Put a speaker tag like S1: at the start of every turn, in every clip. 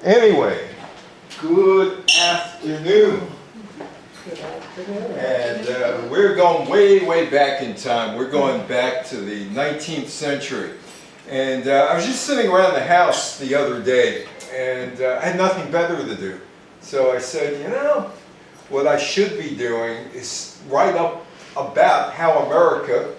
S1: Anyway, good afternoon.
S2: Good afternoon.
S1: And we're going way, way back in time. We're going back to the 19th century. And I was just sitting around the house the other day, and I had nothing better to do. So I said, you know, what I should be doing is write up about how America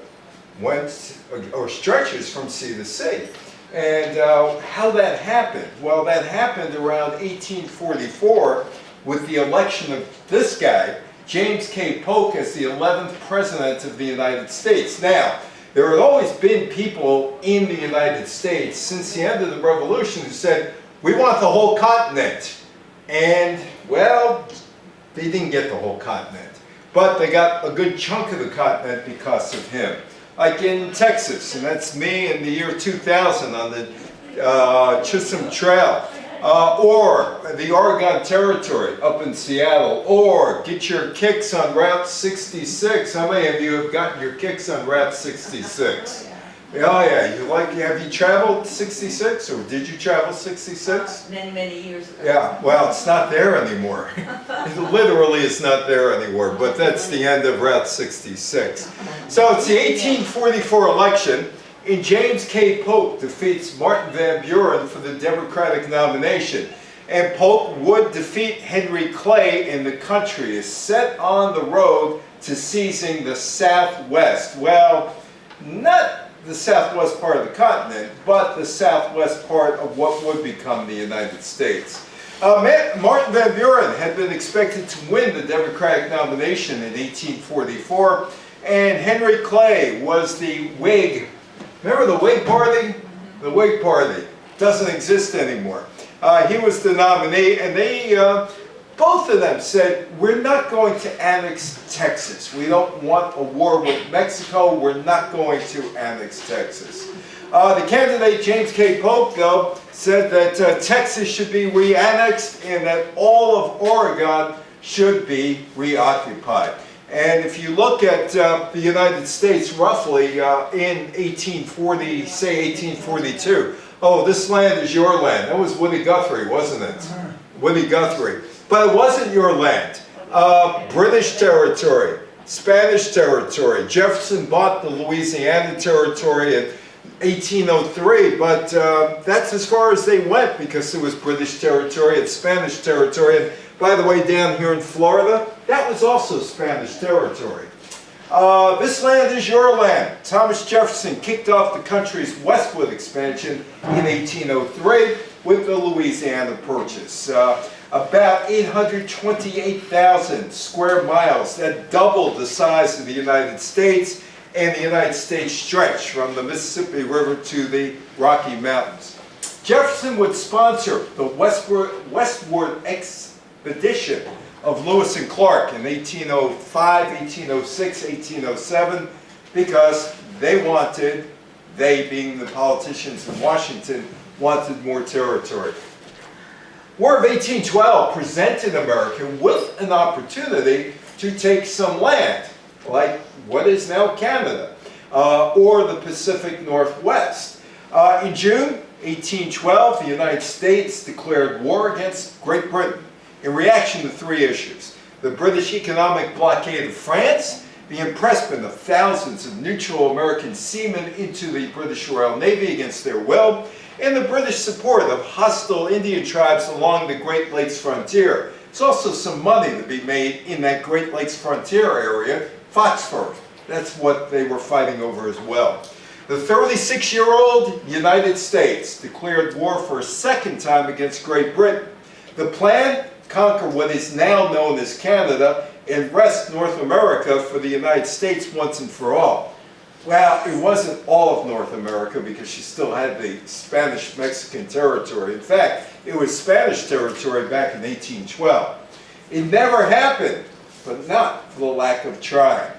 S1: went or stretches from sea to sea. And how that happened. Well, that happened around 1844 with the election of this guy, James K. Polk, as the 11th President of the United States. Now, there had always been people in the United States since the end of the Revolution who said, we want the whole continent. And, well, they didn't get the whole continent. But they got a good chunk of the continent because of him. Like in Texas, and that's me in the year 2000 on the Chisholm Trail, or the Oregon Territory up in Seattle, or get your kicks on Route 66. How many of you have gotten your kicks on Route 66? Oh yeah, have you traveled 66, or did you travel 66?
S2: Many, many years ago.
S1: Yeah, well, it's not there anymore. It literally is not there anymore, but that's the end of Route 66. So it's the 1844 election, and James K. Polk defeats Martin Van Buren for the Democratic nomination. And Polk would defeat Henry Clay, and the country is set on the road to seizing the Southwest. Well, not the southwest part of the continent, but the southwest part of what would become the United States. Martin Van Buren had been expected to win the Democratic nomination in 1844, and Henry Clay was the Whig. Remember the Whig Party? The Whig Party doesn't exist anymore. He was the nominee, and they both of them said, we're not going to annex Texas. We don't want a war with Mexico. We're not going to annex Texas. The candidate, James K. Polk, though, said that Texas should be re-annexed and that all of Oregon should be reoccupied. And if you look at the United States roughly in 1840, say 1842, oh, this land is your land. That was Woody Guthrie, wasn't it? Woody Guthrie. But it wasn't your land. British territory, Spanish territory. Jefferson bought the Louisiana territory in 1803, but that's as far as they went because it was British territory and Spanish territory. And by the way, down here in Florida, that was also Spanish territory. This land is your land. Thomas Jefferson kicked off the country's westward expansion in 1803 with the Louisiana Purchase. About 828,000 square miles. That doubled the size of the United States, and the United States stretched from the Mississippi River to the Rocky Mountains. Jefferson would sponsor the westward expedition of Lewis and Clark in 1805, 1806, 1807, because they being the politicians in Washington, wanted more territory. War of 1812 presented America with an opportunity to take some land, like what is now Canada, or the Pacific Northwest. In June 1812, the United States declared war against Great Britain in reaction to three issues: the British economic blockade of France, the impressment of thousands of neutral American seamen into the British Royal Navy against their will, and the British support of hostile Indian tribes along the Great Lakes frontier. There's also some money to be made in that Great Lakes frontier area, phosphorus. That's what they were fighting over as well. The 36-year-old United States declared war for a second time against Great Britain. The plan? Conquer what is now known as Canada and wrest North America for the United States once and for all. Well, it wasn't all of North America because she still had the Spanish-Mexican territory. In fact, it was Spanish territory back in 1812. It never happened, but not for the lack of trying.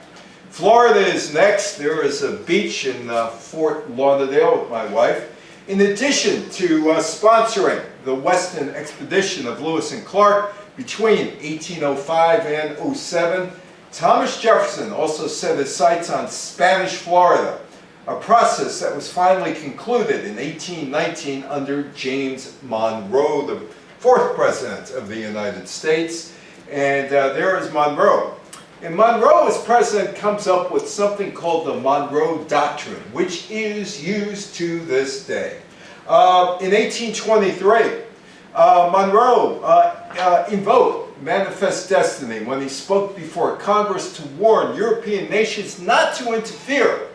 S1: Florida is next. There is a beach in Fort Lauderdale with my wife. In addition to sponsoring the Western expedition of Lewis and Clark between 1805 and 07, Thomas Jefferson also set his sights on Spanish Florida, a process that was finally concluded in 1819 under James Monroe, the 4th President of the United States. And there is Monroe. And Monroe, as president, comes up with something called the Monroe Doctrine, which is used to this day. In 1823, Monroe invoked Manifest Destiny when he spoke before Congress to warn European nations not to interfere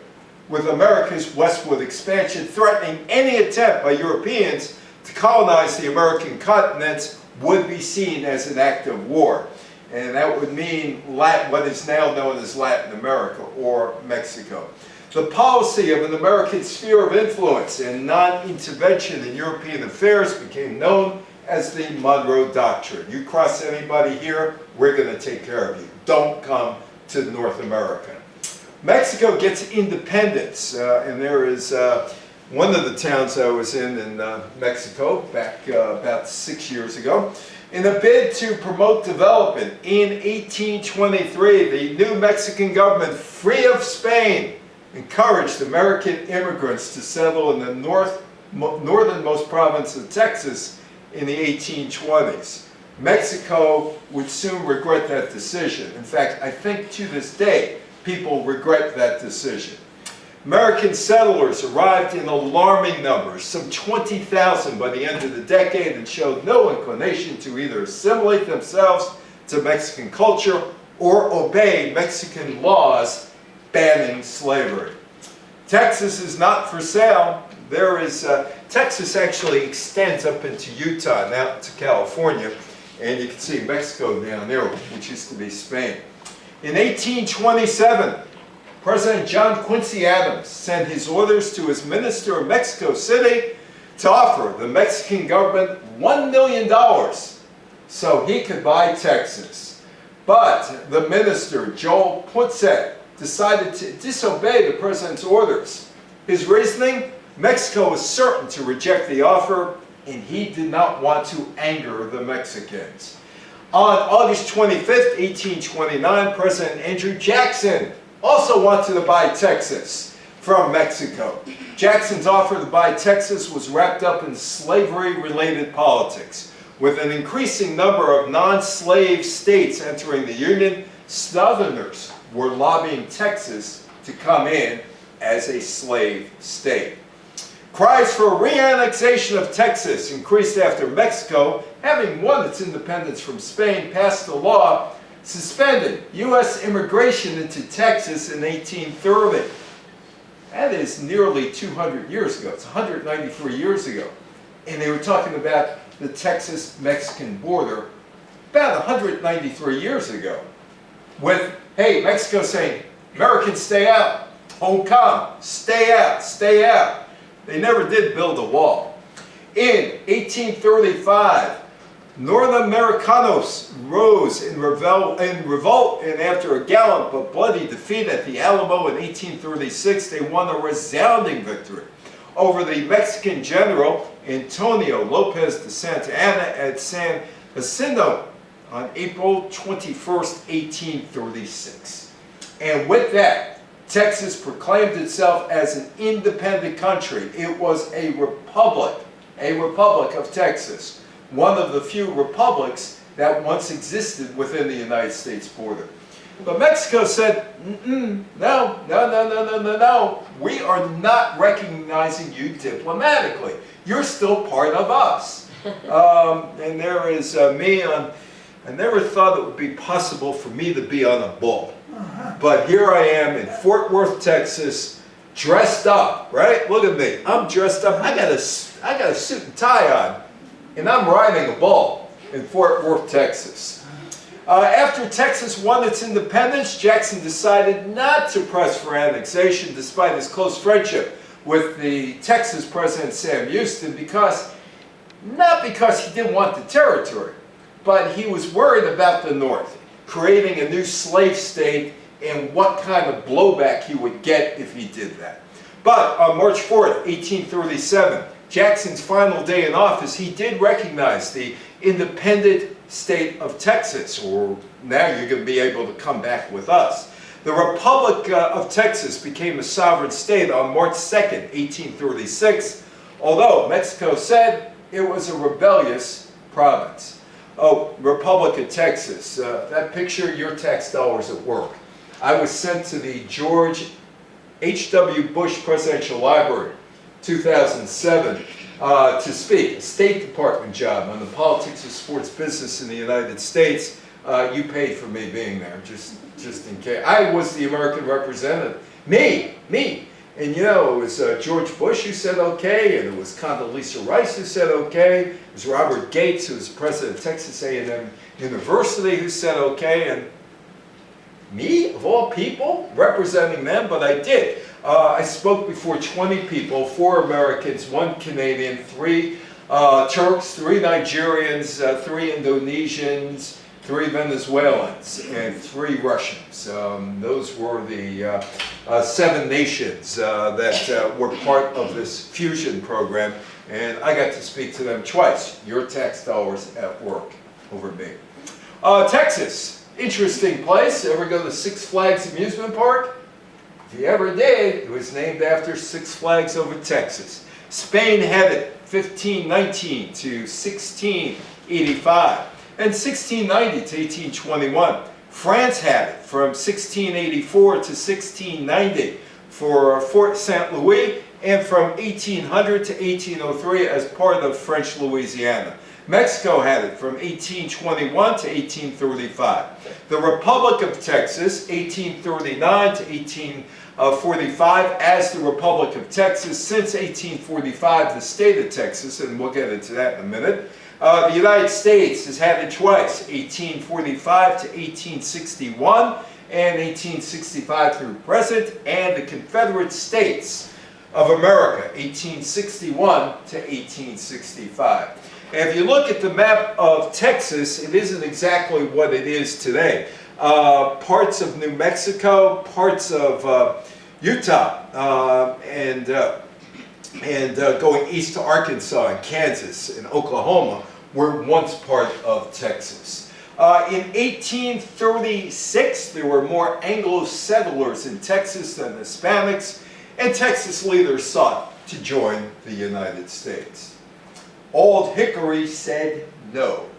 S1: with America's westward expansion, threatening any attempt by Europeans to colonize the American continents would be seen as an act of war. And that would mean what is now known as Latin America or Mexico. The policy of an American sphere of influence and non-intervention in European affairs became known as the Monroe Doctrine. You cross anybody here, we're going to take care of you. Don't come to North America. Mexico gets independence, and there is one of the towns I was in Mexico back about 6 years ago. In a bid to promote development in 1823, the new Mexican government, free of Spain, encouraged American immigrants to settle in the northernmost province of Texas in the 1820s. Mexico would soon regret that decision. In fact, I think to this day, people regret that decision. American settlers arrived in alarming numbers, some 20,000 by the end of the decade, and showed no inclination to either assimilate themselves to Mexican culture or obey Mexican laws banning slavery. Texas is not for sale. Texas actually extends up into Utah and out to California, and you can see Mexico down there, which used to be Spain. In 1827, President John Quincy Adams sent his orders to his minister of Mexico City to offer the Mexican government $1 million so he could buy Texas. But the minister, Joel Poinsett, decided to disobey the president's orders. His reasoning? Mexico was certain to reject the offer, and he did not want to anger the Mexicans. On August 25th, 1829, President Andrew Jackson also wanted to buy Texas from Mexico. Jackson's offer to buy Texas was wrapped up in slavery-related politics. With an increasing number of non-slave states entering the Union, Southerners were lobbying Texas to come in as a slave state. Cries for re-annexation of Texas increased after Mexico, having won its independence from Spain, passed a law suspended U.S. immigration into Texas in 1830. That is nearly 200 years ago. It's 193 years ago. And they were talking about the Texas-Mexican border about 193 years ago. With, hey, Mexico saying, Americans stay out, don't come, stay out, stay out. They never did build a wall. In 1835, North-Americanos rose in revolt, and after a gallant but bloody defeat at the Alamo in 1836, they won a resounding victory over the Mexican general Antonio Lopez de Santa Anna at San Jacinto on April 21st, 1836. And with that, Texas proclaimed itself as an independent country. It was a republic of Texas. One of the few republics that once existed within the United States border. But Mexico said, no, we are not recognizing you diplomatically. You're still part of us. And there is me on, I never thought it would be possible for me to be on a bull. But here I am in Fort Worth, Texas, dressed up, right? Look at me, I'm dressed up. I got a suit and tie on. And I'm riding a bull in Fort Worth, Texas. After Texas won its independence, Jackson decided not to press for annexation despite his close friendship with the Texas President Sam Houston, not because he didn't want the territory, but he was worried about the North, creating a new slave state and what kind of blowback he would get if he did that. But on March 4th, 1837, Jackson's final day in office, he did recognize the independent state of Texas, or now you're going to be able to come back with us. The Republic of Texas became a sovereign state on March 2nd, 1836, although Mexico said it was a rebellious province. Oh, Republic of Texas. That picture, your tax dollars at work. I was sent to the George H.W. Bush Presidential Library, 2007, to speak, a State Department job on the politics of sports business in the United States. You paid for me being there, just in case. I was the American representative. Me. And you know, it was George Bush who said okay, and it was Condoleezza Rice who said okay, it was Robert Gates, who was president of Texas A&M University, who said okay, and me, of all people, representing them, but I did. I spoke before 20 people, 4 Americans, 1 Canadian, 3 Turks, 3 Nigerians, 3 Indonesians, 3 Venezuelans, and 3 Russians. Those were the 7 nations that were part of this fusion program, and I got to speak to them twice. Your tax dollars at work over me. Texas, interesting place. Ever go to Six Flags Amusement Park? If you ever did, it was named after Six Flags over Texas. Spain had it 1519 to 1685. And 1690 to 1821. France had it from 1684 to 1690 for Fort St. Louis, and from 1800 to 1803 as part of French Louisiana. Mexico had it from 1821 to 1835. The Republic of Texas, 1839 to 1845, as the Republic of Texas since 1845, the state of Texas, and we'll get into that in a minute. The United States has had it twice, 1845 to 1861, and 1865 through present, and the Confederate States of America, 1861 to 1865. And if you look at the map of Texas, it isn't exactly what it is today. Parts of New Mexico, parts of Utah, and going east to Arkansas and Kansas and Oklahoma were once part of Texas. In 1836, there were more Anglo settlers in Texas than Hispanics, and Texas leaders sought to join the United States. Old Hickory said no.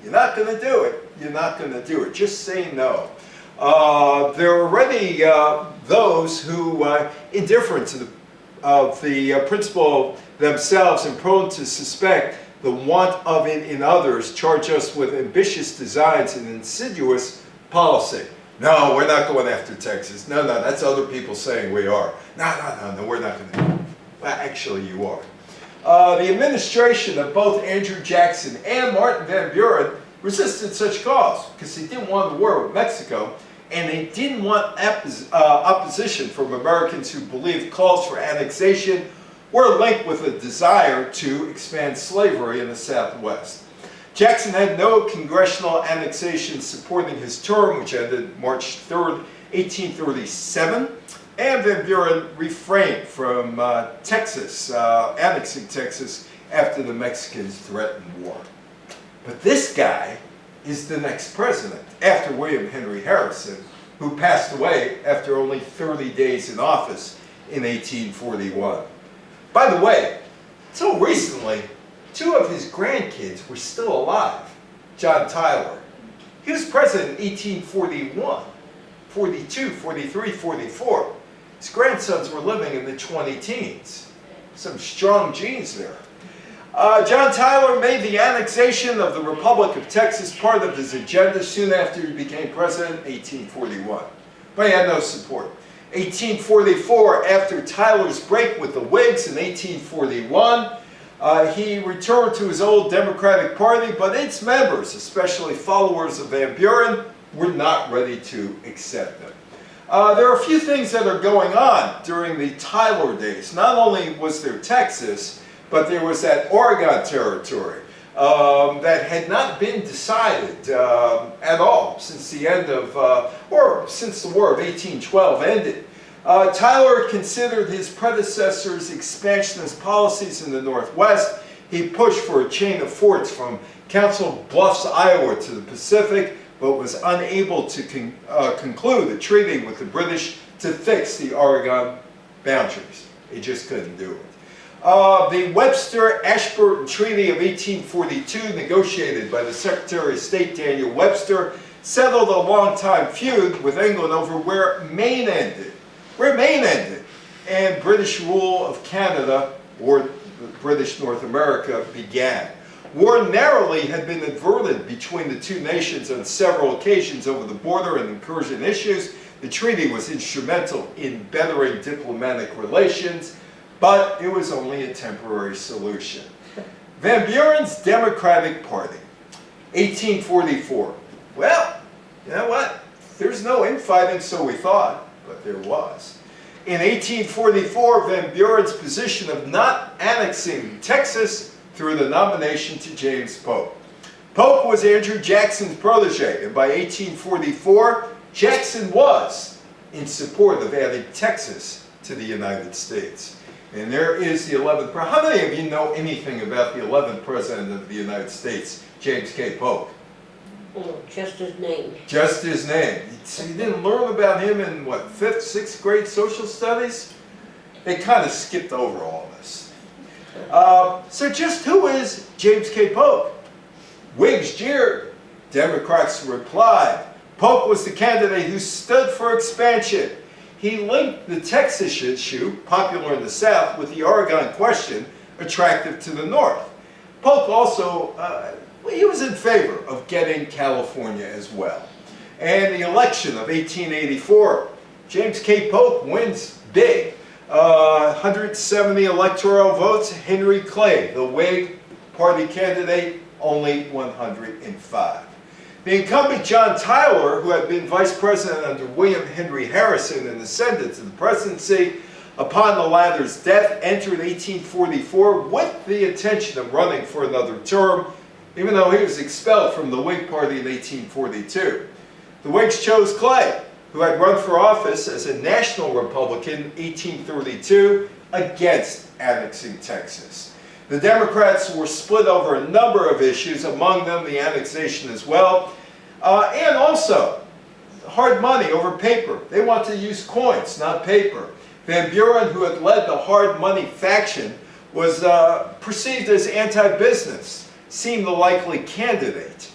S1: You're not going to do it. You're not going to do it. Just say no. There are already those who, indifferent to the principle themselves and prone to suspect the want of it in others, charge us with ambitious designs and insidious policy. No, we're not going after Texas. No, that's other people saying we are. No, we're not going to do it. Well, actually, you are. The administration of both Andrew Jackson and Martin Van Buren resisted such cause because they didn't want the war with Mexico, and they didn't want opposition from Americans who believed calls for annexation were linked with a desire to expand slavery in the Southwest. Jackson had no congressional annexation supporting his term, which ended March 3rd, 1837, and Van Buren refrained from annexing Texas after the Mexicans threatened war. But this guy is the next president, after William Henry Harrison, who passed away after only 30 days in office in 1841. By the way, until recently, 2 of his grandkids were still alive. John Tyler. He was president in 1841, 42, 43, 44. His grandsons were living in the 20 teens. Some strong genes there. John Tyler made the annexation of the Republic of Texas part of his agenda soon after he became president in 1841. But he had no support. 1844, after Tyler's break with the Whigs in 1841, he returned to his old Democratic Party, but its members, especially followers of Van Buren, were not ready to accept him. There are a few things that are going on during the Tyler days. Not only was there Texas, but there was that Oregon territory that had not been decided at all since the end of, or since the War of 1812 ended. Tyler considered his predecessor's expansionist policies in the Northwest. He pushed for a chain of forts from Council Bluffs, Iowa to the Pacific, but was unable to conclude a treaty with the British to fix the Oregon boundaries. He just couldn't do it. The Webster-Ashburton Treaty of 1842, negotiated by the Secretary of State Daniel Webster, settled a long-time feud with England over where Maine ended. And British rule of Canada, or British North America, began. War narrowly had been averted between the two nations on several occasions over the border and incursion issues. The treaty was instrumental in bettering diplomatic relations, but it was only a temporary solution. Van Buren's Democratic Party, 1844. Well, you know what? There's no infighting, so we thought, but there was. In 1844, Van Buren's position of not annexing Texas through the nomination to James Polk. Polk was Andrew Jackson's protege, and by 1844, Jackson was in support of adding Texas to the United States. And there is the 11th president. How many of you know anything about the 11th president of the United States, James K. Polk?
S2: Oh, just his name.
S1: Just his name. So you didn't learn about him in, what, 5th, 6th grade social studies? They kind of skipped over all this. So just who is James K. Polk? Whigs jeered. Democrats replied. Polk was the candidate who stood for expansion. He linked the Texas issue, popular in the South, with the Oregon question, attractive to the North. Polk also, he was in favor of getting California as well. And the election of 1884, James K. Polk wins big. 170 electoral votes. Henry Clay, the Whig Party candidate, only 105. The incumbent John Tyler, who had been vice president under William Henry Harrison and ascended to the presidency upon the latter's death, entered 1844 with the intention of running for another term, even though he was expelled from the Whig Party in 1842. The Whigs chose Clay, who had run for office as a national Republican in 1832 against annexing Texas. The Democrats were split over a number of issues, among them the annexation as well, and also hard money over paper. They wanted to use coins, not paper. Van Buren, who had led the hard money faction, was perceived as anti-business, seemed the likely candidate.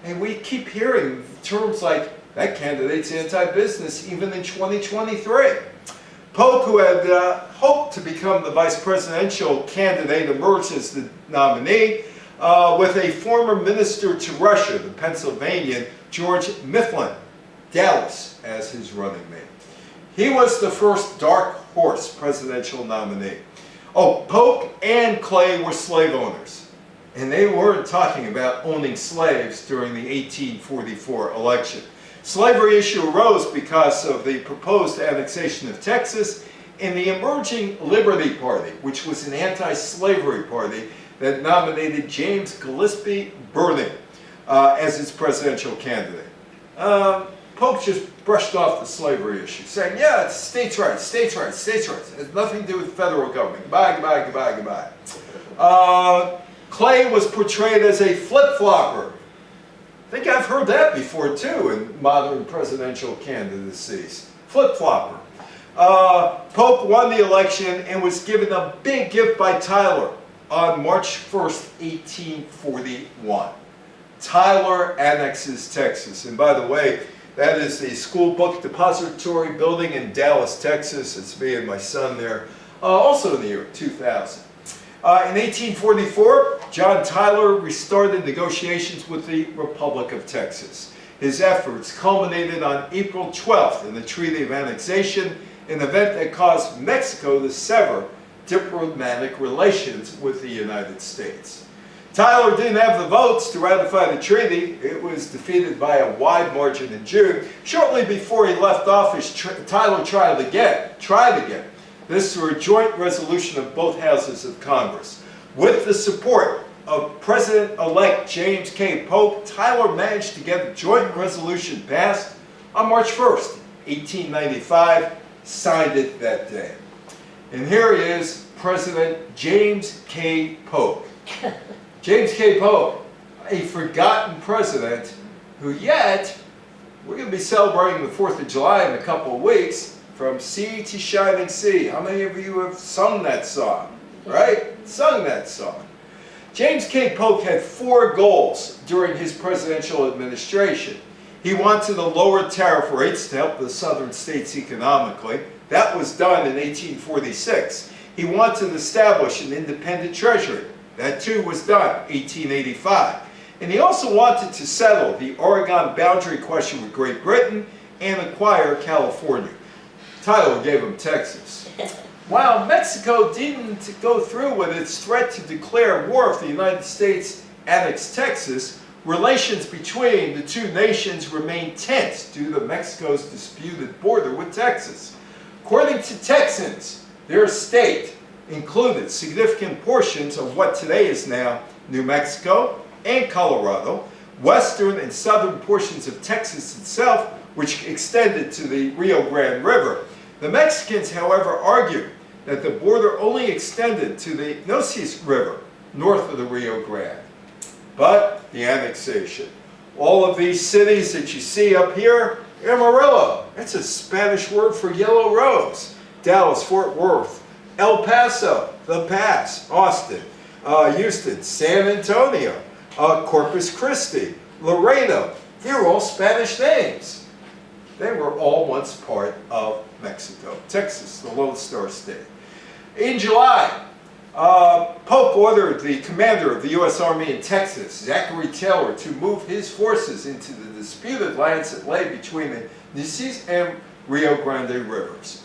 S1: And we keep hearing terms like, that candidate's anti-business even in 2023. Polk, who had hoped to become the vice presidential candidate, emerged as the nominee with a former minister to Russia, the Pennsylvanian George Mifflin, Dallas, as his running mate. He was the first dark horse presidential nominee. Oh, Polk and Clay were slave owners, and they weren't talking about owning slaves during the 1844 election. Slavery issue arose because of the proposed annexation of Texas and the emerging Liberty Party, which was an anti-slavery party that nominated James Gillespie Burning as its presidential candidate. Polk just brushed off the slavery issue, saying, yeah, it's states' rights, states' rights, states' rights. It has nothing to do with the federal government. Goodbye, goodbye, goodbye, goodbye. Clay was portrayed as a flip-flopper. I think I've heard that before too in modern presidential candidacies. Flip-flopper. Polk won the election and was given a big gift by Tyler on March 1st, 1841. Tyler annexes Texas. And by the way, that is the school book depository building in Dallas, Texas. It's me and my son there. Also in the year 2000. In 1844, John Tyler restarted negotiations with the Republic of Texas. His efforts culminated on April 12th in the Treaty of Annexation, an event that caused Mexico to sever diplomatic relations with the United States. Tyler didn't have the votes to ratify the treaty. It was defeated by a wide margin in June. Shortly before he left office, Tyler tried again. This through a joint resolution of both houses of Congress. With the support of President-elect James K. Polk, Tyler managed to get the joint resolution passed on March 1st, 1895, signed it that day. And here he is, President James K. Polk. James K. Polk, a forgotten president who yet, we're going to be celebrating the 4th of July in a couple of weeks, From Sea to Shining Sea. How many of you have sung that song? right? Sung that song. James K. Polk had 4 goals during his presidential administration. He wanted to lower tariff rates to help the southern states economically. That was done in 1846. He wanted to establish an independent treasury. That too was done, 1885. And he also wanted to settle the Oregon boundary question with Great Britain and acquire California. Tyler gave him Texas. While Mexico didn't go through with its threat to declare war if the United States annexed Texas, relations between the two nations remained tense due to Mexico's disputed border with Texas. According to Texans, their state included significant portions of what today is now New Mexico and Colorado, western and southern portions of Texas itself, which extended to the Rio Grande River. The Mexicans, however, argued that the border only extended to the Nueces River, north of the Rio Grande. But the annexation. All of these cities that you see up here, Amarillo, that's a Spanish word for yellow rose. Dallas, Fort Worth, El Paso, The Pass, Austin, Houston, San Antonio, Corpus Christi, Laredo. They're all Spanish names. They were all once part of Mexico. Texas, the Lone Star State. In July, Polk ordered the commander of the U.S. Army in Texas, Zachary Taylor, to move his forces into the disputed lands that lay between the Nueces and Rio Grande rivers.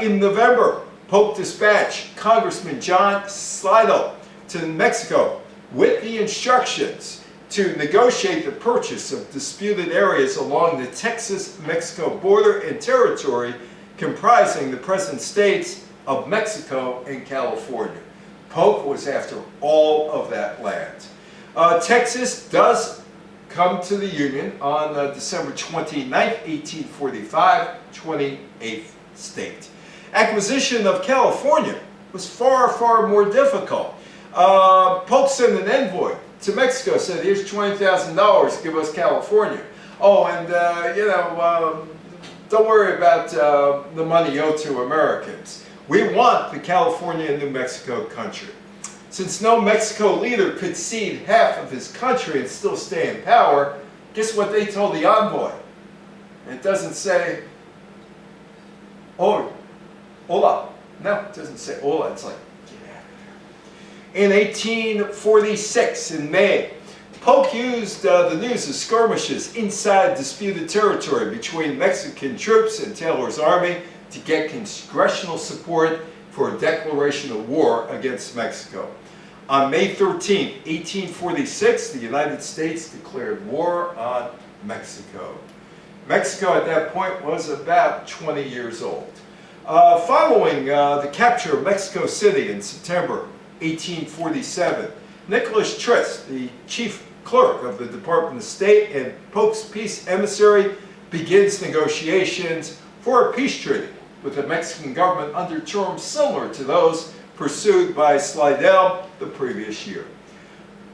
S1: In November, Polk dispatched Congressman John Slidell to Mexico with the instructions to negotiate the purchase of disputed areas along the Texas-Mexico border and territory comprising the present states of Mexico and California. Polk was after all of that land. Texas does come to the Union on December 29, 1845, 28th state. Acquisition of California was far, far more difficult. Polk sent an envoy to Mexico, said, here's $20,000, give us California. Oh, and don't worry about the money owed to Americans. We want the California and New Mexico country. Since no Mexico leader could cede half of his country and still stay in power, guess what they told the envoy? It doesn't say, oh, hola. No, it doesn't say hola. It's like, get out of here. In 1846, in May, Polk used the news of skirmishes inside disputed territory between Mexican troops and Taylor's army to get congressional support for a declaration of war against Mexico. On May 13, 1846, the United States declared war on Mexico. Mexico at that point was about 20 years old. Following the capture of Mexico City in September 1847, Nicholas Trist, the chief clerk of the Department of State and Polk's peace emissary, begins negotiations for a peace treaty with the Mexican government under terms similar to those pursued by Slidell the previous year.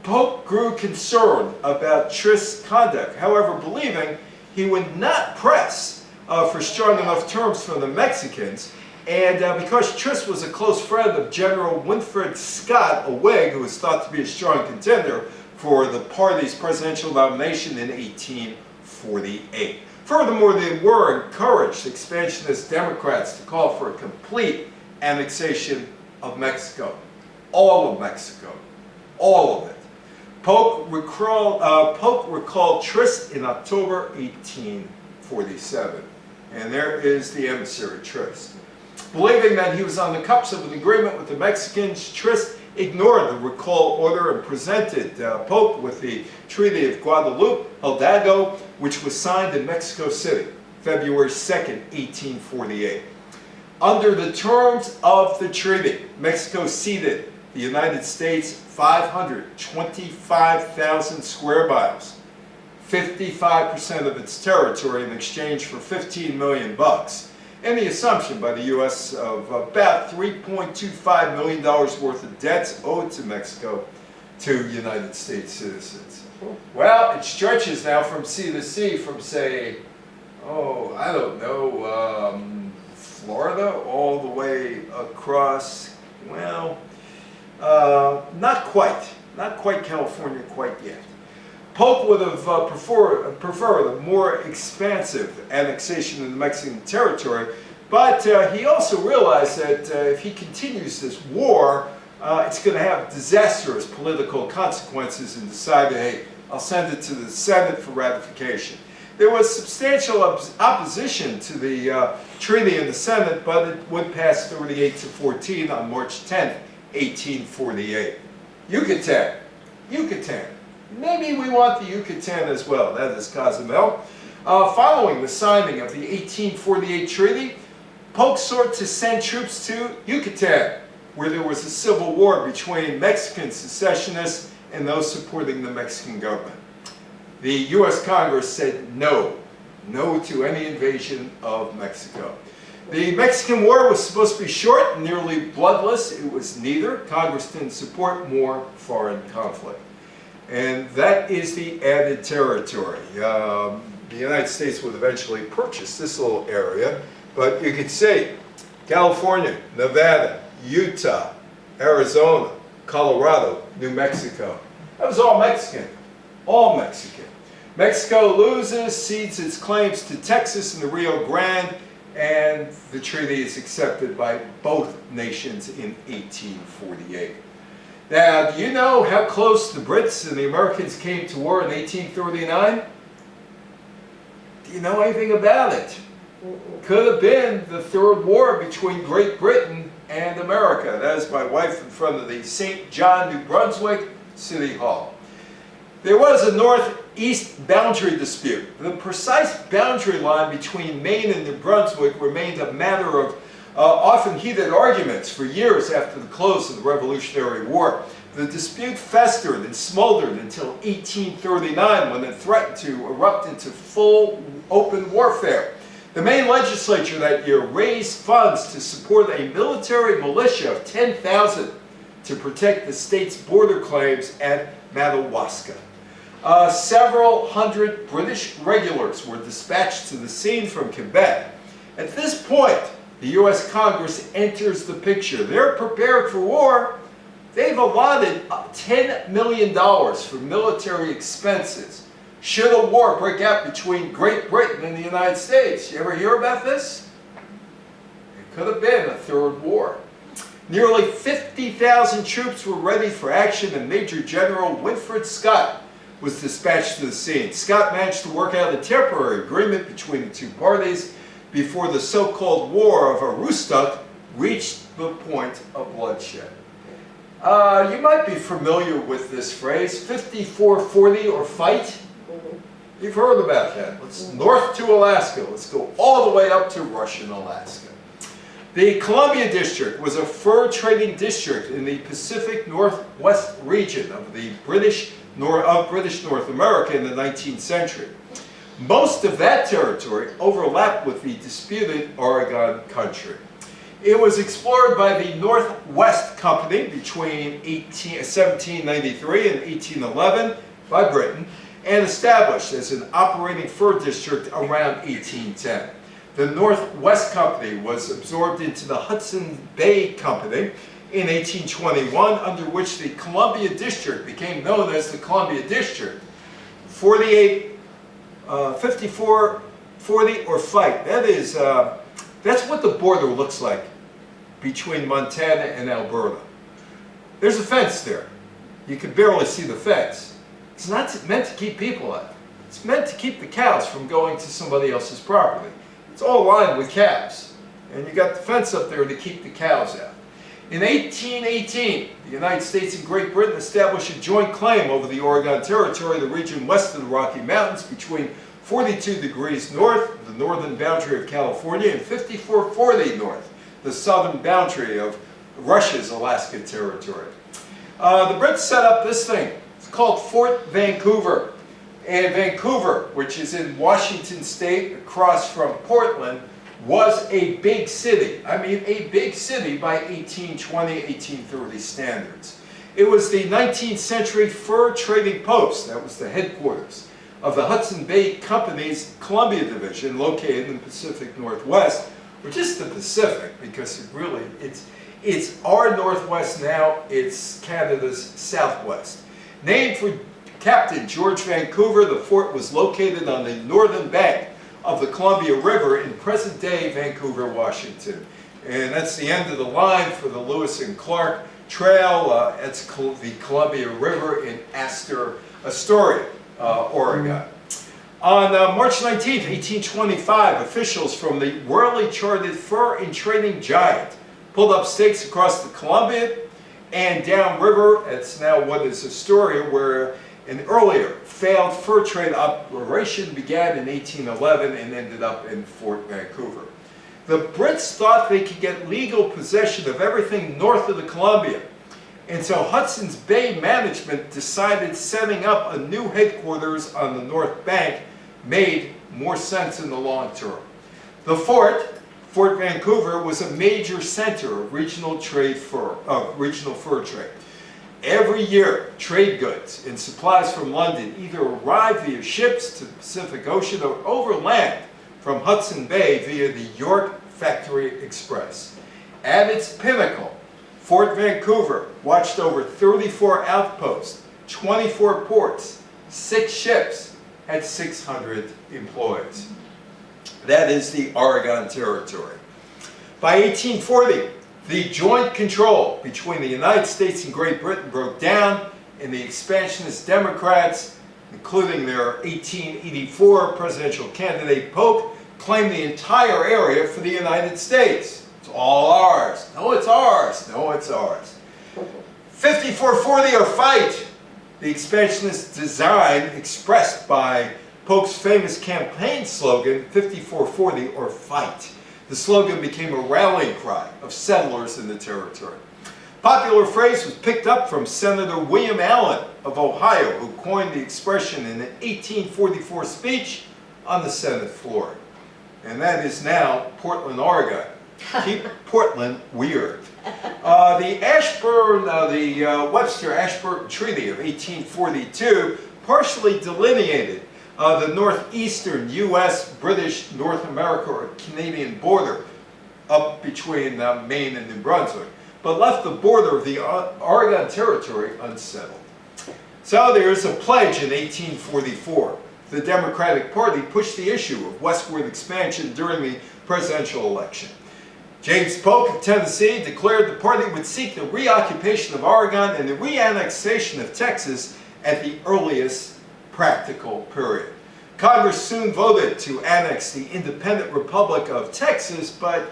S1: Polk grew concerned about Trist's conduct, however, believing he would not press for strong enough terms from the Mexicans, and because Trist was a close friend of General Winfield Scott, a Whig who was thought to be a strong contender for the party's presidential nomination in 1848. Furthermore, they were encouraged, expansionist Democrats, to call for a complete annexation of Mexico. All of Mexico. All of it. Polk recalled Trist in October 1847. And there is the emissary, Trist. Believing that he was on the cups of an agreement with the Mexicans, Trist ignored the recall order and presented Polk with the Treaty of Guadalupe Hidalgo, which was signed in Mexico City, February 2nd, 1848. Under the terms of the treaty, Mexico ceded the United States 525,000 square miles, 55% of its territory in exchange for $15 million, and the assumption by the U.S. of about $3.25 million worth of debts owed to Mexico to United States citizens. Well, it stretches now from sea to sea from, say, I don't know, Florida all the way across, well, Not quite California quite yet. Polk would have preferred a more expansive annexation of the Mexican territory, but he also realized that if he continues this war, it's going to have disastrous political consequences, and decided, hey, I'll send it to the Senate for ratification. There was substantial opposition to the treaty in the Senate, but it would pass 38-14 on March 10, 1848. Yucatan. Maybe we want the Yucatan as well. That is Cozumel. Following the signing of the 1848 treaty, Polk sought to send troops to Yucatan, where there was a civil war between Mexican secessionists and those supporting the Mexican government. The U.S. Congress said no to any invasion of Mexico. The Mexican War was supposed to be short and nearly bloodless. It was neither. Congress didn't support more foreign conflict. And that is the added territory. The United States would eventually purchase this little area, but you could see California, Nevada, Utah, Arizona, Colorado, New Mexico. That was all Mexican. All Mexican. Mexico loses, cedes its claims to Texas and the Rio Grande, and the treaty is accepted by both nations in 1848. Now, do you know how close the Brits and the Americans came to war in 1839? Do you know anything about it? Could have been the third war between Great Britain and America. That is my wife in front of the St. John, New Brunswick City Hall. There was a northeast boundary dispute. The precise boundary line between Maine and New Brunswick remained a matter of often heated arguments for years after the close of the Revolutionary War. The dispute festered and smoldered until 1839, when it threatened to erupt into full open warfare. The Maine legislature that year raised funds to support a military militia of 10,000 to protect the state's border claims at Madawaska. Several hundred British regulars were dispatched to the scene from Quebec. At this point, the U.S. Congress enters the picture. They're prepared for war. They've allotted $10 million for military expenses should a war break out between Great Britain and the United States. You ever hear about this? It could have been a third war. Nearly 50,000 troops were ready for action, and Major General Winfield Scott was dispatched to the scene. Scott managed to work out a temporary agreement between the two parties before the so-called War of Aroostook reached the point of bloodshed. You might be familiar with this phrase, 54-40 or fight. You've heard about that. Let's north to Alaska. Let's go all the way up to Russian Alaska. The Columbia District was a fur trading district in the Pacific Northwest region of the British North America in the 19th century. Most of that territory overlapped with the disputed Oregon country. It was explored by the Northwest Company between 1793 and 1811 by Britain, and established as an operating fur district around 1810. The Northwest Company was absorbed into the Hudson Bay Company in 1821, under which the Columbia District became known as the Columbia District. 54, 40 or fight. That's what the border looks like between Montana and Alberta. There's a fence there. You can barely see the fence. It's not meant to keep people out. It's meant to keep the cows from going to somebody else's property. It's all lined with cows. And you got the fence up there to keep the cows out. In 1818, the United States and Great Britain established a joint claim over the Oregon Territory, the region west of the Rocky Mountains, between 42 degrees north, the northern boundary of California, and 5440 north, the southern boundary of Russia's Alaska Territory. The Brits set up this thing. It's called Fort Vancouver. And Vancouver, which is in Washington State across from Portland, was a big city. I mean, a big city by 1820, 1830 standards. It was the 19th century fur trading post. That was the headquarters of the Hudson Bay Company's Columbia Division, located in the Pacific Northwest, or just the Pacific, because It's our northwest now, it's Canada's southwest. Named for Captain George Vancouver, the fort was located on the northern bank of the Columbia River in present-day Vancouver, Washington. And that's the end of the line for the Lewis and Clark Trail. It's the Columbia River in Astoria, Oregon. On March 19, 1825, officials from the royally chartered fur and trading giant pulled up stakes across the Columbia and downriver. It's now what is Astoria, where an earlier failed fur trade operation began in 1811 and ended up in Fort Vancouver. The Brits thought they could get legal possession of everything north of the Columbia, and so Hudson's Bay management decided setting up a new headquarters on the north bank made more sense in the long term. The Fort Vancouver, was a major center of regional fur trade. Every year, trade goods and supplies from London either arrived via ships to the Pacific Ocean or overland from Hudson Bay via the York Factory Express. At its pinnacle, Fort Vancouver watched over 34 outposts, 24 ports, 6 ships, had 600 employees. That is the Oregon Territory. By 1840, the joint control between the United States and Great Britain broke down, and the expansionist Democrats, including their 1884 presidential candidate Polk, claimed the entire area for the United States. It's all ours. No, it's ours. No, it's ours. 5440 or fight. The expansionist design expressed by Polk's famous campaign slogan, 5440 or fight. The slogan became a rallying cry of settlers in the territory. Popular phrase was picked up from Senator William Allen of Ohio, who coined the expression in an 1844 speech on the Senate floor. And that is now Portland, Oregon. Keep Portland weird. The Webster-Ashburton Treaty of 1842 partially delineated the northeastern U.S., British, North America, or Canadian border up between Maine and New Brunswick, but left the border of the Oregon Territory unsettled. So there's a pledge in 1844. The Democratic Party pushed the issue of westward expansion during the presidential election. James Polk of Tennessee declared the party would seek the reoccupation of Oregon and the reannexation of Texas at the earliest practical period. Congress soon voted to annex the independent Republic of Texas, but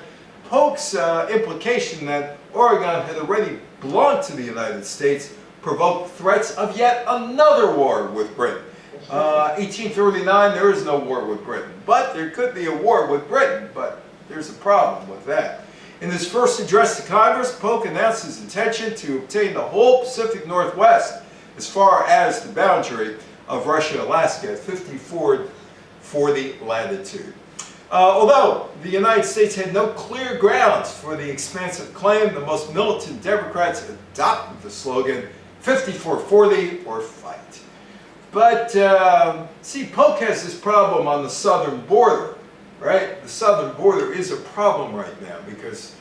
S1: Polk's implication that Oregon had already belonged to the United States provoked threats of yet another war with Britain. 1839, there is no war with Britain, but there could be a war with Britain, but there's a problem with that. In his first address to Congress, Polk announced his intention to obtain the whole Pacific Northwest as far as the boundary of Russia-Alaska at 5440 latitude. Although the United States had no clear grounds for the expansive claim, the most militant Democrats adopted the slogan 5440 or fight. But see, Polk has this problem on the southern border, right? The southern border is a problem right now because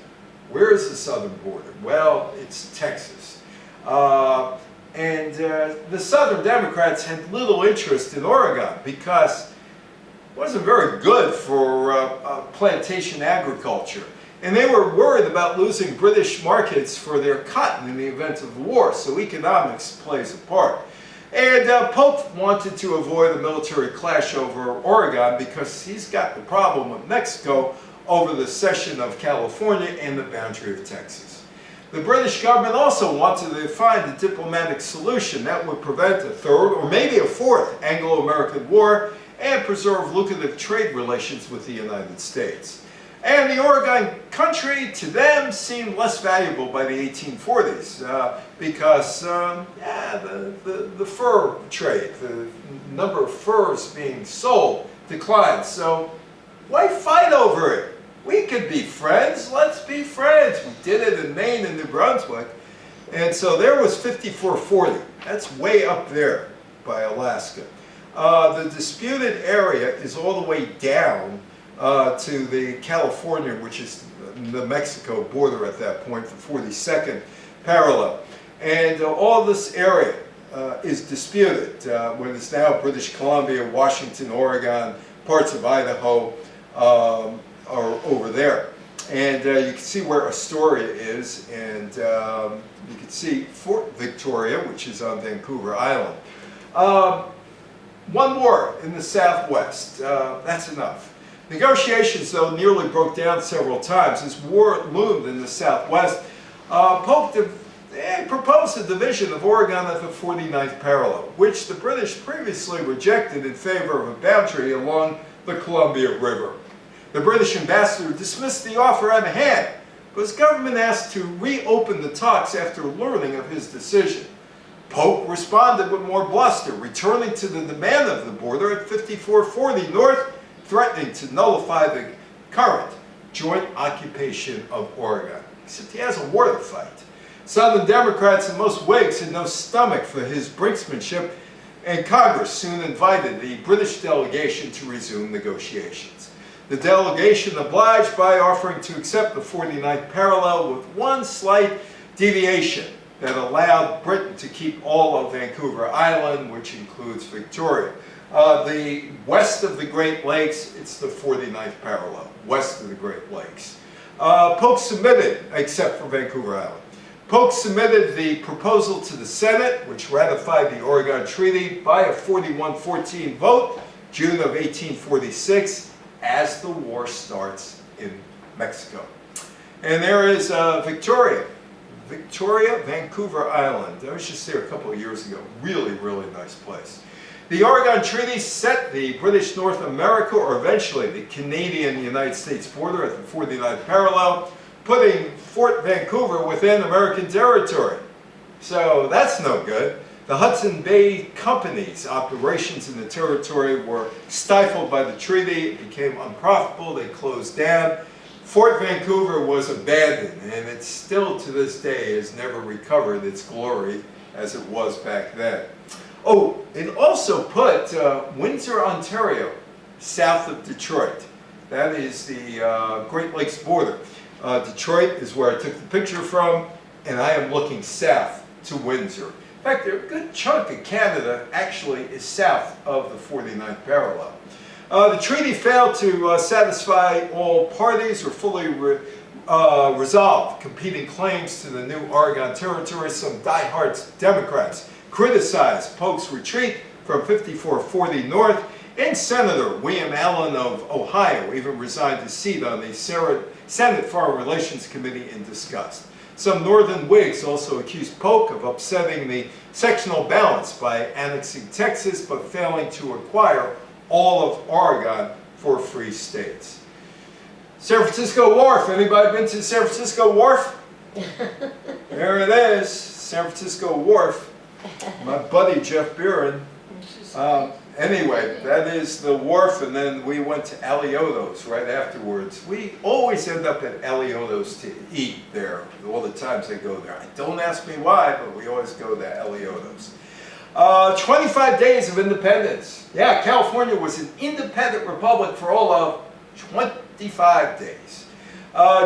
S1: where is the southern border? Well, it's Texas. And the Southern Democrats had little interest in Oregon because it wasn't very good for plantation agriculture. And they were worried about losing British markets for their cotton in the event of war, so economics plays a part. And Polk wanted to avoid a military clash over Oregon because he's got the problem with Mexico over the cession of California and the boundary of Texas. The British government also wanted to find a diplomatic solution that would prevent a third or maybe a fourth Anglo-American war and preserve lucrative trade relations with the United States. And the Oregon country, to them, seemed less valuable by the 1840s because the fur trade, the number of furs being sold, declined. So why fight over it? We could be friends. Let's be friends. We did it in Maine and New Brunswick. And so there was 5440. That's way up there by Alaska. The disputed area is all the way down to the California, which is the Mexico border at that point, the 42nd parallel. And all this area is disputed when it's now British Columbia, Washington, Oregon, parts of Idaho are over there. And you can see where Astoria is, and you can see Fort Victoria, which is on Vancouver Island. One more in the southwest, that's enough. Negotiations, though, nearly broke down several times as war loomed in the southwest. Polk proposed a division of Oregon at the 49th parallel, which the British previously rejected in favor of a boundary along the Columbia River. The British ambassador dismissed the offer out of hand, but his government asked to reopen the talks after learning of his decision. Polk responded with more bluster, returning to the demand of the border at 5440 north, threatening to nullify the current joint occupation of Oregon. Except he has a war to fight. Southern Democrats and most Whigs had no stomach for his brinksmanship, and Congress soon invited the British delegation to resume negotiations. The delegation obliged by offering to accept the 49th parallel with one slight deviation that allowed Britain to keep all of Vancouver Island, which includes Victoria. The west of the Great Lakes, it's the 49th parallel, west of the Great Lakes. Polk submitted, except for Vancouver Island, Polk submitted the proposal to the Senate, which ratified the Oregon Treaty by a 41-14 vote, June of 1846, as the war starts in Mexico. And there is Victoria, Vancouver Island. I was just there a couple of years ago. Really, really nice place. The Oregon Treaty set the British North America, or eventually the Canadian-United States border at the 49th parallel, putting Fort Vancouver within American territory. So that's no good. The Hudson Bay Company's operations in the territory were stifled by the treaty. It became unprofitable. They closed down. Fort Vancouver was abandoned, and it still to this day has never recovered its glory as it was back then. Oh, it also put Windsor, Ontario, south of Detroit. That is the Great Lakes border. Detroit is where I took the picture from, and I am looking south to Windsor. In fact, a good chunk of Canada actually is south of the 49th parallel. The treaty failed to satisfy all parties or fully resolve competing claims to the new Oregon Territory. Some diehard Democrats criticized Polk's retreat from 5440 north, and Senator William Allen of Ohio even resigned his seat on the Senate Foreign Relations Committee in disgust. Some northern Whigs also accused Polk of upsetting the sectional balance by annexing Texas but failing to acquire all of Oregon for free states. San Francisco Wharf. Anybody been to San Francisco Wharf? There it is, San Francisco Wharf. My buddy Jeff Buren. Anyway, that is the wharf, and then we went to Alioto's right afterwards. We always end up at Alioto's to eat there, all the times I go there. Don't ask me why, but we always go to Alioto's. 25 days of independence. Yeah, California was an independent republic for all of 25 days.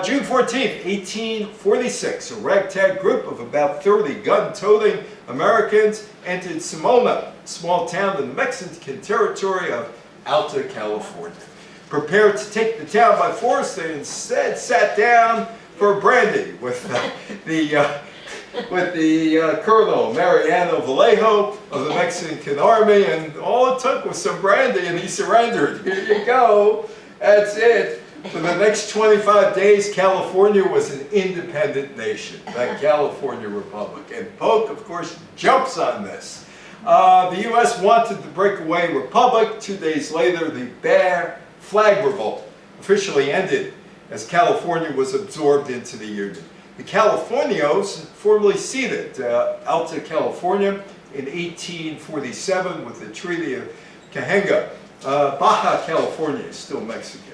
S1: June 14th, 1846, a ragtag group of about 30 gun-toting Americans entered Simona, a small town in the Mexican territory of Alta California. Prepared to take the town by force, they instead sat down for brandy with the Colonel Mariano Vallejo of the Mexican Army, and all it took was some brandy and he surrendered. Here you go, that's it. For the next 25 days, California was an independent nation, the California Republic. And Polk, of course, jumps on this. The U.S. wanted the breakaway republic. 2 days later, the Bear Flag Revolt officially ended as California was absorbed into the Union. The Californios formally ceded Alta California in 1847 with the Treaty of Cajenga. Baja California is still Mexican.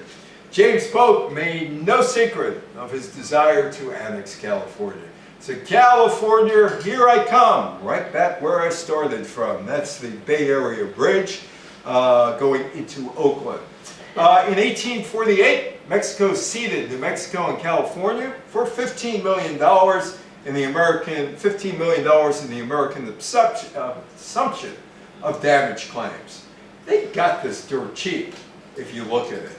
S1: James Polk made no secret of his desire to annex California. So California, here I come, right back where I started from. That's the Bay Area Bridge going into Oakland. In 1848, Mexico ceded New Mexico and California for $15 million in the American assumption of damage claims. They got this dirt cheap, if you look at it.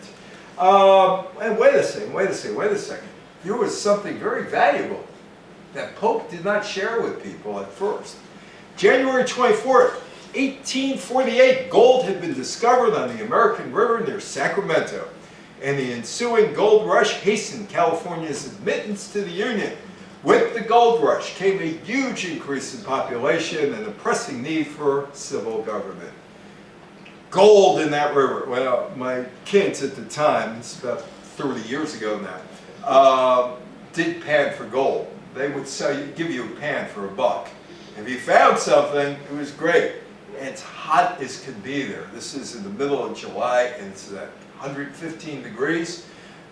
S1: And wait a second. There was something very valuable that Polk did not share with people at first. January 24th, 1848, gold had been discovered on the American River near Sacramento, and the ensuing gold rush hastened California's admittance to the Union. With the gold rush came a huge increase in population and a pressing need for civil government. Gold in that river. Well, my kids at the time, it's about 30 years ago now, did pan for gold. They would give you a pan for $1. If you found something, it was great. And it's hot as can be there. This is in the middle of July, and it's at 115 degrees.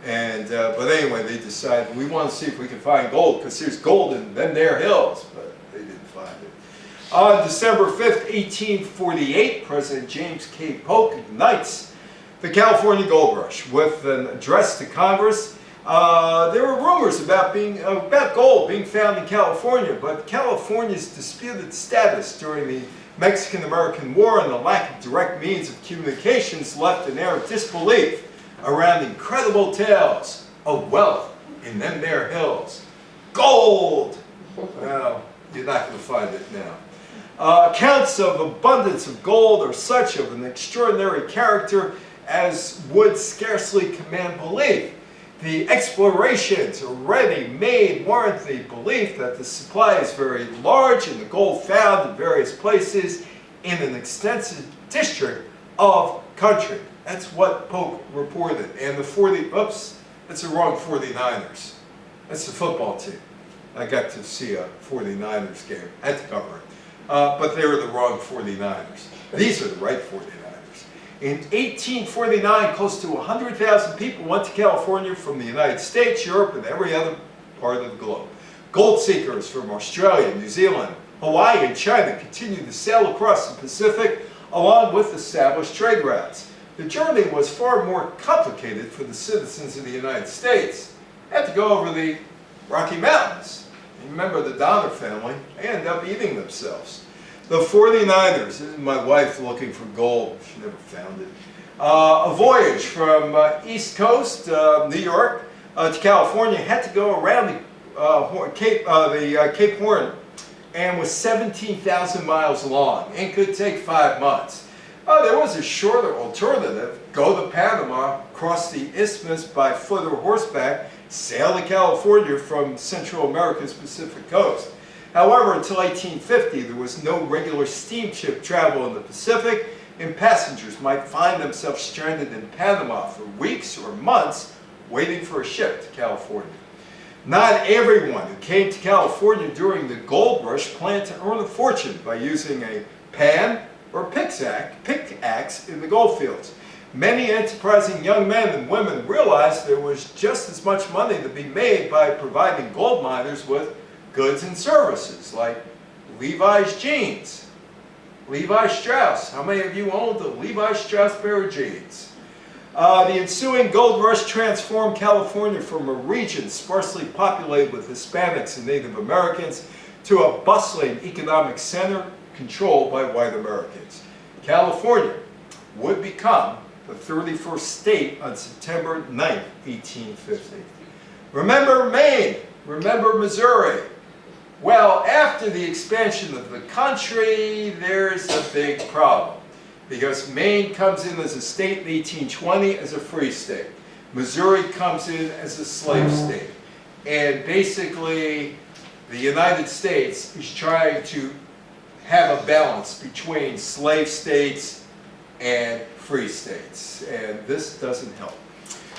S1: And but anyway, they decided we want to see if we can find gold, because there's gold in them there hills, but they didn't find it. On December 5th, 1848, President James K. Polk ignites the California Gold Rush with an address to Congress. There were rumors about gold being found in California, but California's disputed status during the Mexican-American War and the lack of direct means of communications left an air of disbelief around incredible tales of wealth in them there hills. Gold! Well, you're not going to find it now. Accounts of abundance of gold are such of an extraordinary character as would scarcely command belief. The explorations already made warrant the belief that the supply is very large and the gold found in various places in an extensive district of country. That's what Polk reported. And that's the wrong 49ers. That's the football team. I got to see a 49ers game. I had to cover it. But they were the wrong 49ers. These are the right 49ers. In 1849, close to 100,000 people went to California from the United States, Europe, and every other part of the globe. Gold seekers from Australia, New Zealand, Hawaii, and China continued to sail across the Pacific along with established trade routes. The journey was far more complicated for the citizens of the United States. They had to go over the Rocky Mountains. You remember the Donner family? They ended up eating themselves. The 49ers, this is my wife looking for gold. She never found it. A voyage from East Coast, New York, to California had to go around the Cape Horn and was 17,000 miles long and could take 5 months. There was a shorter alternative, go to Panama, cross the isthmus by foot or horseback, sail to California from Central America's Pacific coast. However, until 1850, there was no regular steamship travel in the Pacific, and passengers might find themselves stranded in Panama for weeks or months waiting for a ship to California. Not everyone who came to California during the gold rush planned to earn a fortune by using a pan or pickaxe in the gold fields. Many enterprising young men and women realized there was just as much money to be made by providing gold miners with goods and services like Levi's jeans, Levi Strauss. How many of you owned the Levi Strauss pair of jeans? The ensuing gold rush transformed California from a region sparsely populated with Hispanics and Native Americans to a bustling economic center controlled by white Americans. California would become the 31st state on September 9, 1850. Remember Maine, remember Missouri. Well, after the expansion of the country, there's a big problem, because Maine comes in as a state in 1820 as a free state. Missouri comes in as a slave state. And basically, the United States is trying to have a balance between slave states and free states, and this doesn't help.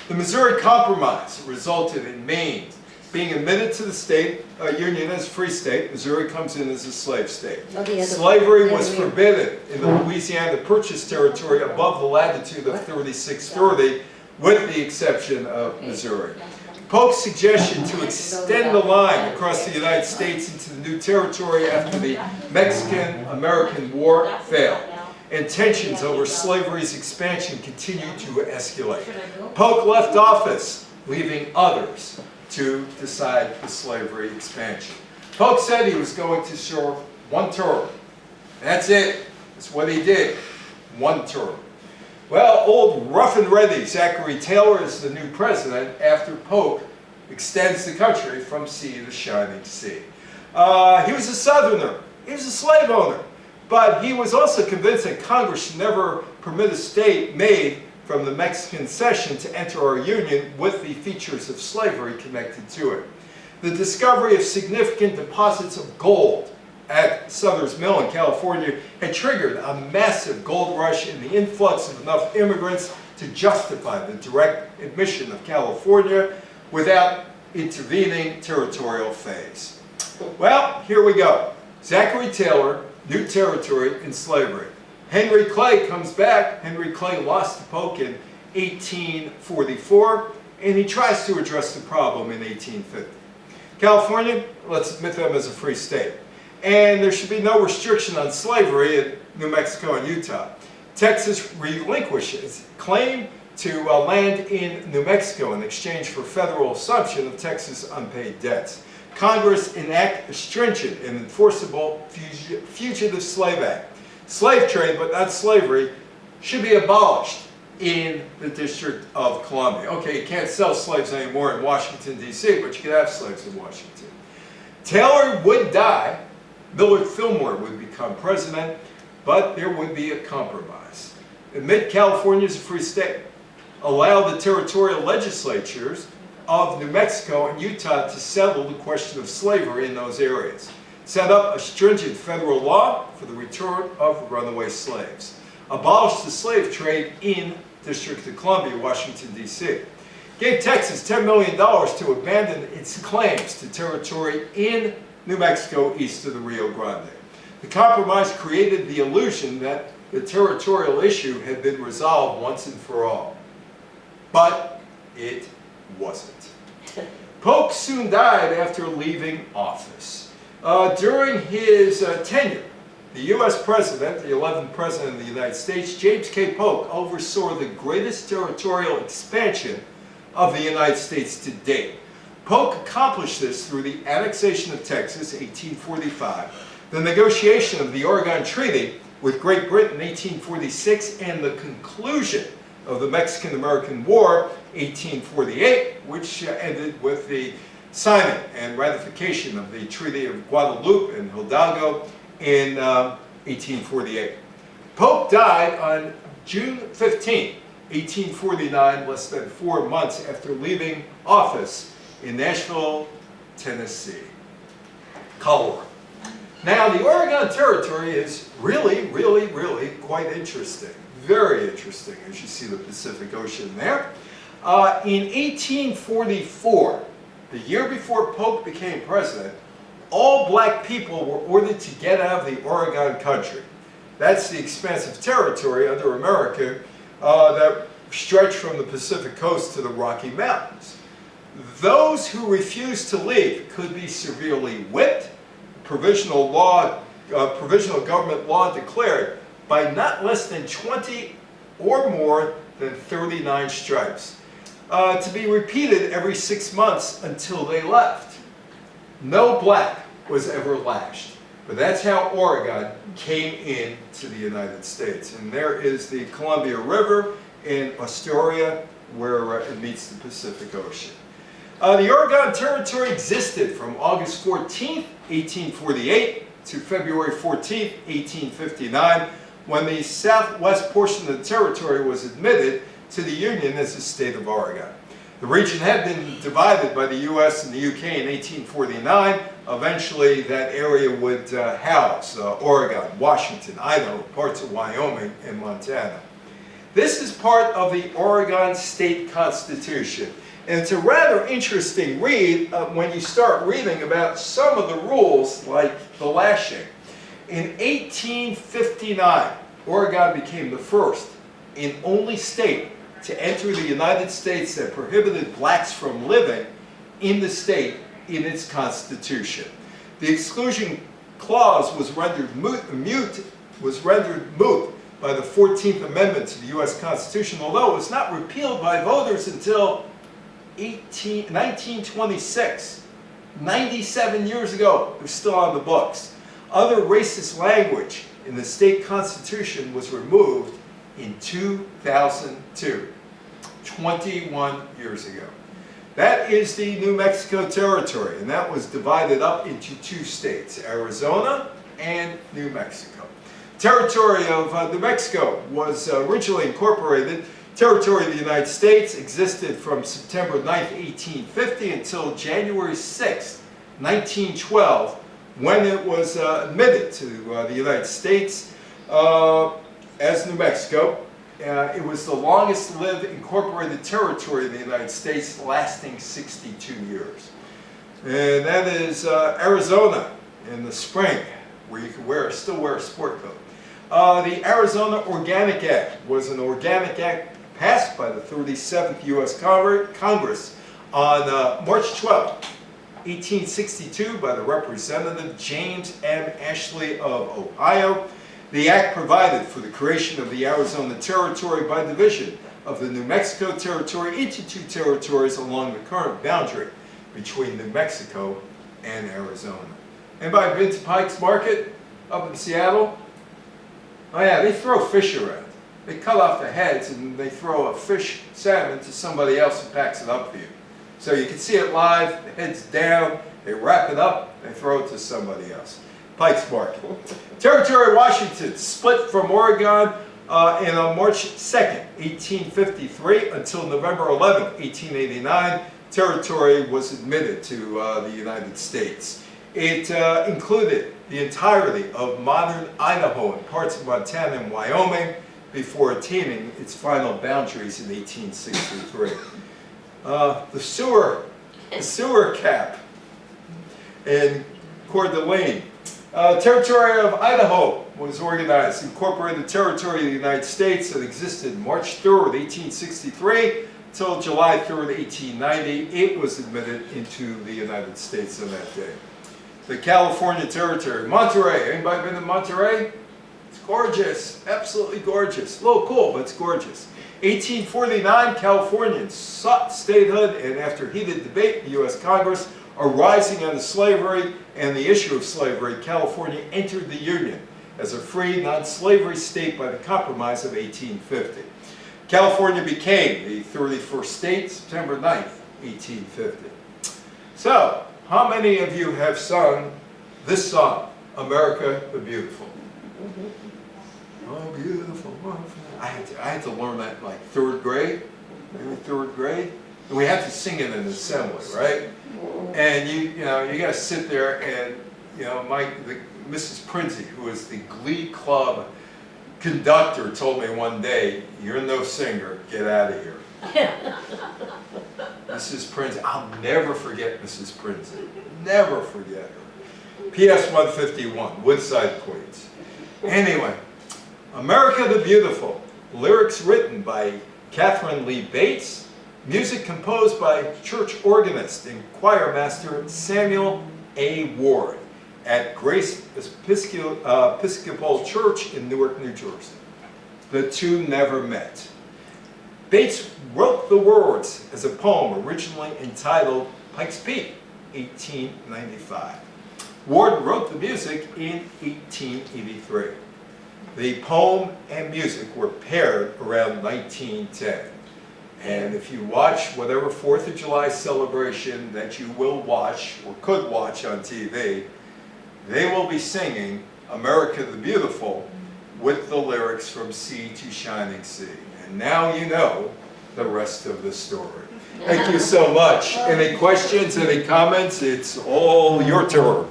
S1: The Missouri Compromise resulted in Maine being admitted to the state union as a free state. Missouri comes in as a slave state. Slavery was forbidden in the Louisiana Purchase territory above the latitude of 3630, with the exception of Missouri. Polk's suggestion to extend the line across the United States into the new territory after the Mexican-American War failed. and tensions over slavery's expansion continued to escalate. Polk left office, leaving others to decide the slavery expansion. Polk said he was going to serve one term. That's it. That's what he did. One term. Well, old rough and ready Zachary Taylor is the new president after Polk extends the country from sea to shining sea. He was a Southerner. He was a slave owner. But he was also convinced that Congress should never permit a state made from the Mexican cession to enter our union with the features of slavery connected to it. The discovery of significant deposits of gold at Suther's Mill in California had triggered a massive gold rush and the influx of enough immigrants to justify the direct admission of California without intervening territorial phase. Well, here we go. Zachary Taylor, new territory in slavery. Henry Clay comes back. Henry Clay lost to Polk in 1844, and he tries to address the problem in 1850. California, let's admit them as a free state. And there should be no restriction on slavery in New Mexico and Utah. Texas relinquishes its claim to land in New Mexico in exchange for federal assumption of Texas unpaid debts. Congress enact a stringent and enforceable Fugitive Slave Act. Slave trade, but not slavery, should be abolished in the District of Columbia. Okay, you can't sell slaves anymore in Washington, D.C., but you can have slaves in Washington. Taylor would die. Millard Fillmore would become president, but there would be a compromise. Admit California as a free state. Allow the territorial legislatures of New Mexico and Utah to settle the question of slavery in those areas. Set up a stringent federal law for the return of runaway slaves. Abolish the slave trade in District of Columbia, Washington, D.C. Gave Texas $10 million to abandon its claims to territory in New Mexico east of the Rio Grande. The compromise created the illusion that the territorial issue had been resolved once and for all. But it wasn't. Polk soon died after leaving office. During his tenure, the U.S. President, the 11th President of the United States, James K. Polk, oversaw the greatest territorial expansion of the United States to date. Polk accomplished this through the annexation of Texas, 1845, the negotiation of the Oregon Treaty with Great Britain, 1846, and the conclusion of the Mexican-American War, 1848, which ended with the signing and ratification of the Treaty of Guadalupe and Hidalgo in 1848. Polk died on June 15, 1849, less than 4 months after leaving office in Nashville, Tennessee. Color. Now, the Oregon Territory is really quite interesting. Very interesting, as you see the Pacific Ocean there. In 1844, the year before Polk became president, all black people were ordered to get out of the Oregon country. That's the expansive territory under America that stretched from the Pacific coast to the Rocky Mountains. Those who refused to leave could be severely whipped, provisional government law declared, by not less than 20 or more than 39 stripes, to be repeated every 6 months until they left. No black was ever lashed. But that's how Oregon came into the United States. And there is the Columbia River in Astoria, where it meets the Pacific Ocean. The Oregon Territory existed from August 14, 1848 to February 14, 1859, when the southwest portion of the territory was admitted to the Union as the state of Oregon. The region had been divided by the U.S. and the U.K. in 1849. Eventually, that area would house Oregon, Washington, Idaho, parts of Wyoming, and Montana. This is part of the Oregon State Constitution. And it's a rather interesting read when you start reading about some of the rules, like the lashing. In 1859, Oregon became the first and only state to enter the United States that prohibited blacks from living in the state in its constitution. The exclusion clause was rendered moot by the 14th Amendment to the U.S. Constitution, although it was not repealed by voters until 1926. 97 years ago, it was still on the books. Other racist language in the state constitution was removed in 2002, 21 years ago. That is the New Mexico Territory, and that was divided up into two states, Arizona and New Mexico. Territory of New Mexico was originally incorporated. Territory of the United States existed from September 9th, 1850 until January 6th, 1912, when it was admitted to the United States as New Mexico. It was the longest lived incorporated territory in the United States, lasting 62 years. And that is Arizona in the spring, where you can still wear a sport coat. The Arizona Organic Act was an organic act passed by the 37th U.S. Congress on March 12, 1862 by the Representative James M. Ashley of Ohio. The act provided for the creation of the Arizona Territory by division of the New Mexico Territory into two territories along the current boundary between New Mexico and Arizona. Anybody been to Pike's Market up in Seattle? Oh yeah, they throw fish around. They cut off the heads and they throw a fish salmon to somebody else who packs it up for you. So you can see it live, the head's down, they wrap it up, they throw it to somebody else. Pike's Market. Territory of Washington split from Oregon on March 2nd, 1853 until November 11th, 1889. Territory was admitted to the United States. It included the entirety of modern Idaho and parts of Montana and Wyoming before attaining its final boundaries in 1863. The sewer cap in Coeur d'Alene. Territory of Idaho was organized, incorporated territory of the United States that existed March 3rd, 1863 until July 3rd, 1890. It was admitted into the United States on that day. The California Territory, Monterey. Anybody been to Monterey? It's gorgeous, absolutely gorgeous. A little cool, but it's gorgeous. 1849, Californians sought statehood, and after heated debate in the U.S. Congress arising out of slavery and the issue of slavery, California entered the Union as a free, non-slavery state by the Compromise of 1850. California became the 31st state, September 9th, 1850. So, how many of you have sung this song, America the Beautiful? Oh, beautiful, wonderful. I had to learn that in like third grade, maybe third grade. And we had to sing it in an assembly, right? And you got to sit there and, Mrs. Prinsey, who was the Glee Club conductor, told me one day, "You're no singer, get out of here." Mrs. Prinsey, I'll never forget Mrs. Prinsey. Never forget her. PS 151, Woodside, Queens. Anyway, America the Beautiful. Lyrics written by Catherine Lee Bates. Music composed by church organist and choir master Samuel A. Ward at Grace Episcopal Church in Newark, New Jersey. The two never met. Bates wrote the words as a poem originally entitled Pikes Peak, 1895. Ward wrote the music in 1883. The poem and music were paired around 1910. And if you watch whatever 4th of July celebration that you will watch or could watch on TV, they will be singing America the Beautiful with the lyrics from Sea to Shining Sea. And now you know the rest of the story. Thank you so much. Any questions, any comments? It's all your turn.